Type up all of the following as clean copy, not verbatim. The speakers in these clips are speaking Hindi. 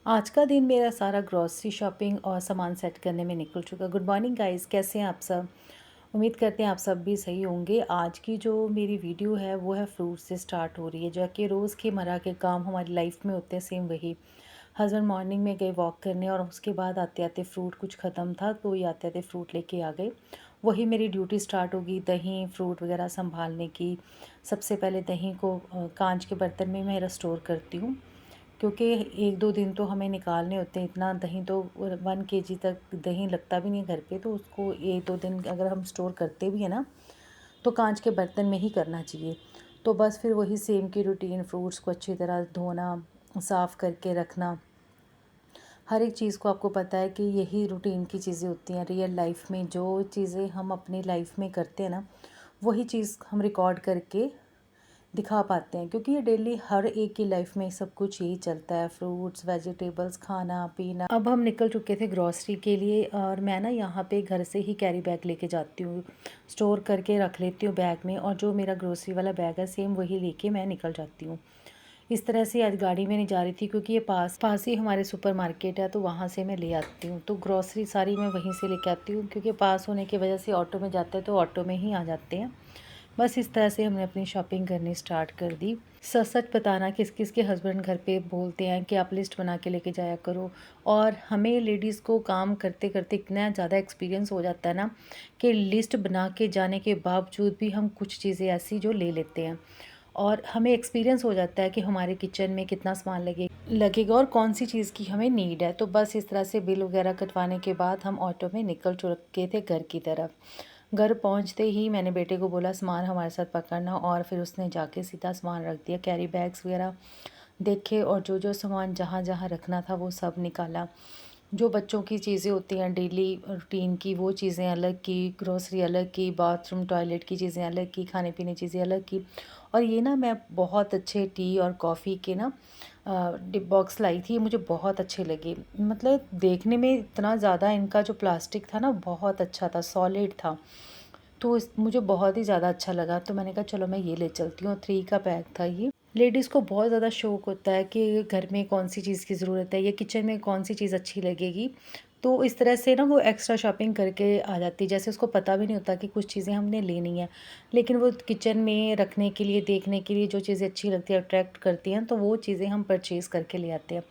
आज का दिन मेरा सारा ग्रॉसरी शॉपिंग और सामान सेट करने में निकल चुका। गुड मॉर्निंग गाइस, कैसे हैं आप सब। उम्मीद करते हैं आप सब भी सही होंगे। आज की जो मेरी वीडियो है वो है फ्रूट से स्टार्ट हो रही है, जो कि रोज़ के मर्रा के काम हमारी लाइफ में होते हैं, सेम वही। हस्बैंड मॉर्निंग में गए वॉक करने और उसके बाद आते आते फ्रूट कुछ ख़त्म था तो ये आते आते फ्रूट लेके आ गए। वही मेरी ड्यूटी स्टार्ट होगी, दही फ्रूट वगैरह संभालने की। सबसे पहले दही को कांच के बर्तन में मैं स्टोर करती हूँ, क्योंकि 1-2 दिन तो हमें निकालने होते हैं। इतना दही तो 1 केजी तक दही लगता भी नहीं है घर पे, तो उसको 1-2 दिन अगर हम स्टोर करते भी हैं ना, तो कांच के बर्तन में ही करना चाहिए। तो बस फिर वही सेम की रूटीन, फ्रूट्स को अच्छी तरह धोना, साफ़ करके रखना। हर एक चीज़ को आपको पता है कि यही रूटीन की चीज़ें होती हैं। रियल लाइफ में जो चीज़ें हम अपनी लाइफ में करते हैं ना, वही चीज़ हम रिकॉर्ड करके दिखा पाते हैं, क्योंकि ये डेली हर एक की लाइफ में सब कुछ यही चलता है। फ्रूट्स, वेजिटेबल्स, खाना पीना। अब हम निकल चुके थे ग्रॉसरी के लिए और मैं ना यहाँ पे घर से ही कैरी बैग लेके जाती हूँ, स्टोर करके रख लेती हूँ बैग में, और जो मेरा ग्रॉसरी वाला बैग है सेम वही लेके मैं निकल जाती हूँ। इस तरह से आज गाड़ी में नहीं जा रही थी, क्योंकि ये पास पास ही हमारे सुपर मार्केट है, तो वहाँ से मैं ले आती हूँ। तो ग्रॉसरी सारी मैं वहीं से लेके आती हूँ, क्योंकि पास होने की वजह से ऑटो में जाते हैं तो ऑटो में ही आ जाते हैं। बस इस तरह से हमने अपनी शॉपिंग करनी स्टार्ट कर दी। सच सच बताना, किस किस के हस्बैंड घर पे बोलते हैं कि आप लिस्ट बना के लेके जाया करो। और हमें लेडीज़ को काम करते करते इतना ज़्यादा एक्सपीरियंस हो जाता है ना, कि लिस्ट बना के जाने के बावजूद भी हम कुछ चीज़ें ऐसी जो ले लेते हैं, और हमें एक्सपीरियंस हो जाता है कि हमारे किचन में कितना सामान लगेगा और कौन सी चीज़ की हमें नीड है। तो बस इस तरह से बिल वगैरह कटवाने के बाद हम ऑटो में निकल चुके थे घर की तरफ। घर पहुंचते ही मैंने बेटे को बोला सामान हमारे साथ पकड़ना, और फिर उसने जाके सीधा सामान रख दिया। कैरी बैग्स वगैरह देखे और जो जो सामान जहाँ जहाँ रखना था वो सब निकाला। जो बच्चों की चीज़ें होती हैं डेली रूटीन की, वो चीज़ें अलग की, ग्रोसरी अलग की, बाथरूम टॉयलेट की चीज़ें अलग की, खाने पीने चीज़ें अलग की। और ये ना मैं बहुत अच्छे टी और कॉफ़ी के ना डिप बॉक्स लाई थी, मुझे बहुत अच्छे लगे। मतलब देखने में इतना ज़्यादा इनका जो प्लास्टिक था ना बहुत अच्छा था, सॉलिड था। तो मुझे बहुत ही ज़्यादा अच्छा लगा, तो मैंने कहा चलो मैं ये ले चलती हूँ। 3 का बैग था ये। लेडीज़ को बहुत ज़्यादा शौक होता है कि घर में कौन सी चीज़ की ज़रूरत है या किचन में कौन सी चीज़ अच्छी लगेगी। तो इस तरह से ना वो एक्स्ट्रा शॉपिंग करके आ जाती है, जैसे उसको पता भी नहीं होता कि कुछ चीज़ें हमने लेनी है, लेकिन वो किचन में रखने के लिए, देखने के लिए जो चीज़ें अच्छी लगती है, अट्रैक्ट करती हैं, तो वो चीज़ें हम परचेज़ करके ले आते हैं।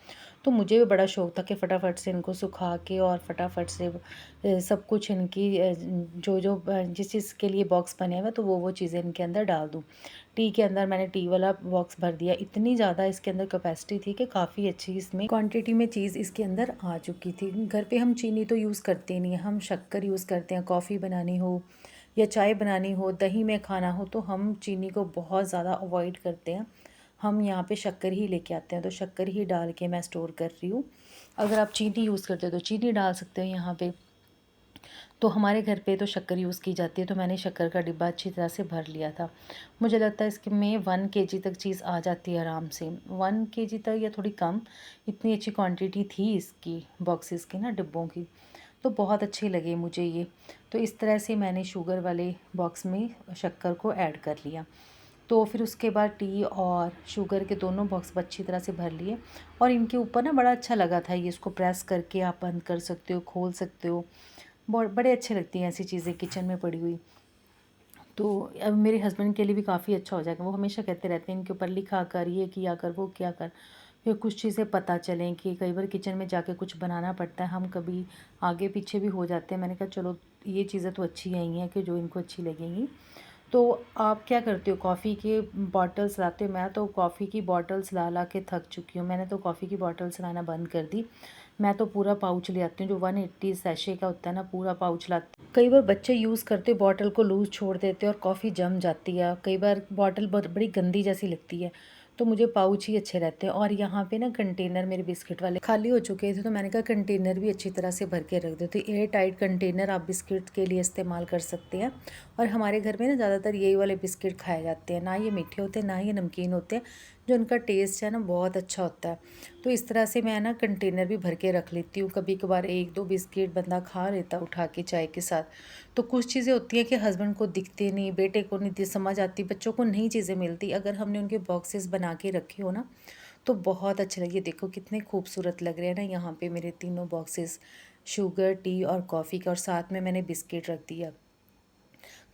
तो मुझे भी बड़ा शौक था कि फटाफट से इनको सुखा के और फटाफट से सब कुछ इनकी जो जो जिस चीज़ के लिए बॉक्स बने हुए तो वो चीज़ें इनके अंदर डाल दूँ। टी के अंदर मैंने टी वाला बॉक्स भर दिया। इतनी ज़्यादा इसके अंदर कैपेसिटी थी कि काफ़ी अच्छी इसमें क्वांटिटी में चीज़ इसके अंदर आ चुकी थी। घर पे हम चीनी तो यूज़ करते नहीं हैं, हम शक्कर यूज़ करते हैं। कॉफ़ी बनानी हो या चाय बनानी हो, दही में खाना हो, तो हम चीनी को बहुत ज़्यादा अवॉइड करते हैं। हम यहाँ पे शक्कर ही लेके आते हैं, तो शक्कर ही डाल के मैं स्टोर कर रही हूँ। अगर आप चीनी यूज़ करते हो तो चीनी डाल सकते हो यहाँ पे। तो हमारे घर पे तो शक्कर यूज़ की जाती है, तो मैंने शक्कर का डिब्बा अच्छी तरह से भर लिया था। मुझे लगता है इसके में 1 केजी तक चीज़ आ जाती है आराम से, 1 केजी तक या थोड़ी कम। इतनी अच्छी क्वांटिटी थी इसकी, बॉक्सेस की ना, डिब्बों की। तो बहुत अच्छे लगे मुझे ये। तो इस तरह से मैंने शुगर वाले बॉक्स में शक्कर को ऐड कर लिया। तो फिर उसके बाद टी और शुगर के दोनों बॉक्स अच्छी तरह से भर लिए, और इनके ऊपर ना बड़ा अच्छा लगा था ये, इसको प्रेस करके आप बंद कर सकते हो, खोल सकते हो। बड़े अच्छे लगती हैं ऐसी चीज़ें किचन में पड़ी हुई। तो अब मेरे हस्बैंड के लिए भी काफ़ी अच्छा हो जाएगा। वो हमेशा कहते रहते हैं इनके ऊपर लिखा कर, ये किया कर, वो किया कर, फिर कुछ चीज़ें पता चलें। कि कई बार किचन में जाके कुछ बनाना पड़ता है, हम कभी आगे पीछे भी हो जाते हैं। मैंने कहा चलो ये चीज़ें तो अच्छी आई हैं कि जो इनको अच्छी लगेंगी। तो आप क्या करते हो, कॉफ़ी के बॉटल्स लाते हो? मैं तो कॉफ़ी की बॉटल्स ला ला के थक चुकी हूँ। मैंने तो कॉफ़ी की बॉटल्स लाना बंद कर दी। मैं तो पूरा पाउच ले आती हूँ, जो 180 सैशे का होता है ना, पूरा पाउच लाती हूँ। कई बार बच्चे यूज़ करते बॉटल को लूज़ छोड़ देते हैं और कॉफ़ी जम जाती है। कई बार बॉटल बहुत बड़ी गंदी जैसी लगती है, तो मुझे पाउच ही अच्छे रहते हैं। और यहाँ पे ना कंटेनर मेरे बिस्किट वाले खाली हो चुके थे, तो मैंने कहा कंटेनर भी अच्छी तरह से भर के रख दो। तो एयर टाइट कंटेनर आप बिस्किट के लिए इस्तेमाल कर सकते हैं। और हमारे घर में ना ज़्यादातर यही वाले बिस्किट खाए जाते हैं, ना ये मीठे होते हैं ना ये नमकीन होते हैं। जो उनका टेस्ट है ना बहुत अच्छा होता है। तो इस तरह से मैं ना कंटेनर भी भर के रख लेती हूँ। कभी कभार 1-2 बिस्किट बंदा खा लेता उठा के चाय के साथ। तो कुछ चीज़ें होती हैं कि हस्बैंड को दिखते नहीं, बेटे को नहीं समझ आती, बच्चों को नई चीज़ें मिलती। अगर हमने उनके बॉक्सेस बना के रखे हो ना, तो बहुत अच्छे लगे। देखो कितने खूबसूरत लग रहे हैं ना यहाँ पे मेरे तीनों बॉक्सेस, शुगर, टी और कॉफ़ी का, और साथ में मैंने बिस्किट रख दिया।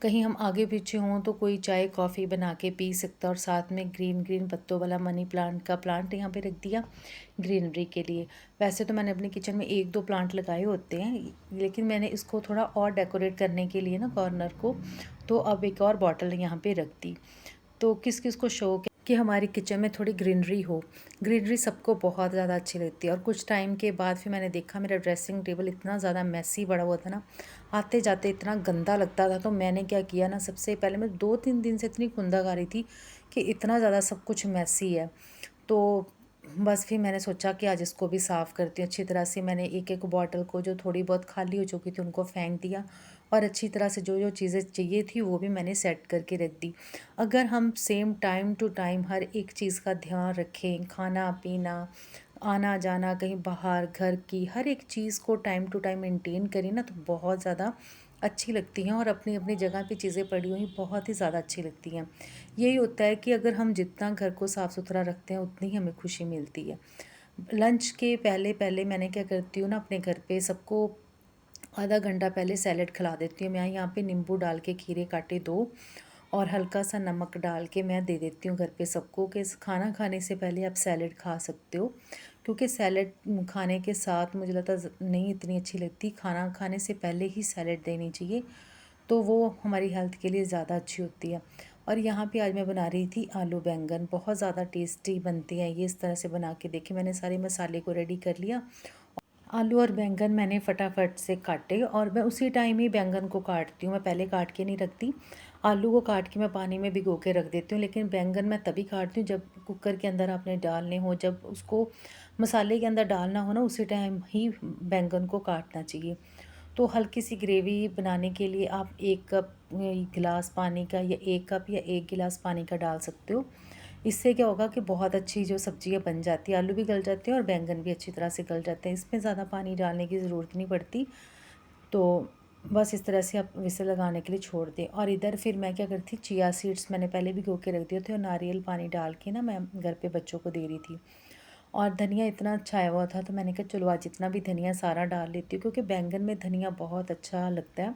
कहीं हम आगे पीछे हों तो कोई चाय कॉफ़ी बना के पी सकता है, और साथ में ग्रीन ग्रीन पत्तों वाला मनी प्लांट का प्लांट यहाँ पे रख दिया ग्रीनरी के लिए। वैसे तो मैंने अपने किचन में 1-2 प्लांट लगाए होते हैं, लेकिन मैंने इसको थोड़ा और डेकोरेट करने के लिए ना कॉर्नर को, तो अब एक और बॉटल यहाँ पे रख दी। तो किस किस को शौक है कि हमारी किचन में थोड़ी ग्रीनरी हो। ग्रीनरी सबको बहुत ज़्यादा अच्छी लगती है। और कुछ टाइम के बाद फिर मैंने देखा मेरा ड्रेसिंग टेबल इतना ज़्यादा मैसी पड़ा हुआ था ना, आते जाते इतना गंदा लगता था। तो मैंने क्या किया ना, सबसे पहले मैं 2-3 दिन से इतनी खुंदकारी थी कि इतना ज़्यादा सब कुछ मैसी है। तो बस फिर मैंने सोचा कि आज इसको भी साफ़ करती हूँ अच्छी तरह से। मैंने एक एक बॉटल को जो थोड़ी बहुत खाली हो चुकी थी उनको फेंक दिया, और अच्छी तरह से जो जो चीज़ें चाहिए थी वो भी मैंने सेट करके रख दी। अगर हम सेम टाइम टू टाइम हर एक चीज़ का ध्यान रखें, खाना पीना, आना जाना कहीं बाहर, घर की हर एक चीज़ को टाइम टू टाइम मेंटेन करें ना, तो बहुत ज़्यादा अच्छी लगती हैं, और अपनी अपनी जगह पे चीज़ें पड़ी हुई बहुत ही ज़्यादा अच्छी लगती हैं। यही होता है कि अगर हम जितना घर को साफ़ सुथरा रखते हैं उतनी ही हमें खुशी मिलती है। लंच के पहले पहले मैंने क्या करती हूँ ना, अपने घर पे सबको आधा घंटा पहले सैलेड खिला देती हूँ। मैं यहाँ पे नींबू डाल के खीरे काटे 2, और हल्का सा नमक डाल के मैं दे देती हूँ घर पे सबको, कि खाना खाने से पहले आप सैलेड खा सकते हो। क्योंकि सैलेड खाने के साथ मुझे लगता नहीं इतनी अच्छी लगती, खाना खाने से पहले ही सैलेड देनी चाहिए, तो वो हमारी हेल्थ के लिए ज़्यादा अच्छी होती है। और यहाँ पे आज मैं बना रही थी आलू बैंगन, बहुत ज़्यादा टेस्टी बनती हैं ये। इस तरह से बना के देखिए, मैंने सारे मसाले को रेडी कर लिया। आलू और बैंगन मैंने फटाफट से काटे, और मैं उसी टाइम ही बैंगन को काटती हूँ, मैं पहले काट के नहीं रखती। आलू को काट के मैं पानी में भिगो के रख देती हूँ, लेकिन बैंगन मैं तभी काटती हूँ जब कुकर के अंदर आपने डालने हो, जब उसको मसाले के अंदर डालना हो ना, उसी टाइम ही बैंगन को काटना चाहिए। तो हल्की सी ग्रेवी बनाने के लिए आप 1 कप गिलास पानी का, या 1 कप या 1 गिलास पानी का डाल सकते हो। इससे क्या होगा कि बहुत अच्छी जो सब्जियाँ बन जाती है, आलू भी गल जाते हैं और बैंगन भी अच्छी तरह से गल जाते हैं, इसमें ज़्यादा पानी डालने की ज़रूरत नहीं पड़ती। तो बस इस तरह से आप विसल लगाने के लिए छोड़ दें। और इधर फिर मैं क्या करती, चिया सीड्स मैंने पहले भिगो के रख दिए थे, और नारियल पानी डाल के ना मैं घर पे बच्चों को दे रही थी। और धनिया इतना अच्छा आया हुआ था, तो मैंने कहा चलो आज जितना भी धनिया सारा डाल लेती हूँ, क्योंकि बैंगन में धनिया बहुत अच्छा लगता है,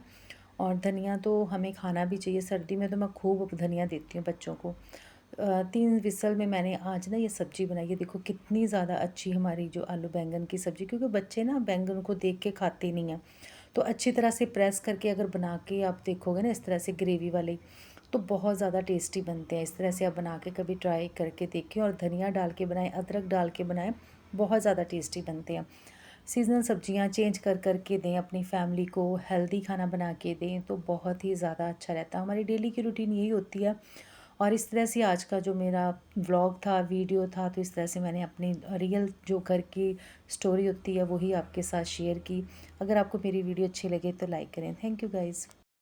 और धनिया तो हमें खाना भी चाहिए। सर्दी में तो मैं खूब धनिया देती हूँ बच्चों को। 3 विसल में मैंने आज ना ये सब्ज़ी बनाई है। देखो कितनी ज़्यादा अच्छी हमारी जो आलू बैंगन की सब्ज़ी, क्योंकि बच्चे ना बैंगन को देख के खाते नहीं हैं। तो अच्छी तरह से प्रेस करके अगर बना के आप देखोगे ना इस तरह से ग्रेवी वाले, तो बहुत ज़्यादा टेस्टी बनते हैं। इस तरह से आप बना के कभी ट्राई करके देखें, और धनिया डाल के बनाएं, अदरक डाल के बनाएं, बहुत ज़्यादा टेस्टी बनते हैं। सीज़नल सब्जियां चेंज कर कर के दें अपनी फैमिली को, हेल्दी खाना बना के दें, तो बहुत ही ज़्यादा अच्छा रहता है। हमारी डेली की रूटीन यही होती है। और इस तरह से आज का जो मेरा व्लॉग था, वीडियो था, तो इस तरह से मैंने अपनी रियल जो घर की स्टोरी होती है वही आपके साथ शेयर की। अगर आपको मेरी वीडियो अच्छी लगे तो लाइक करें। Thank you guys.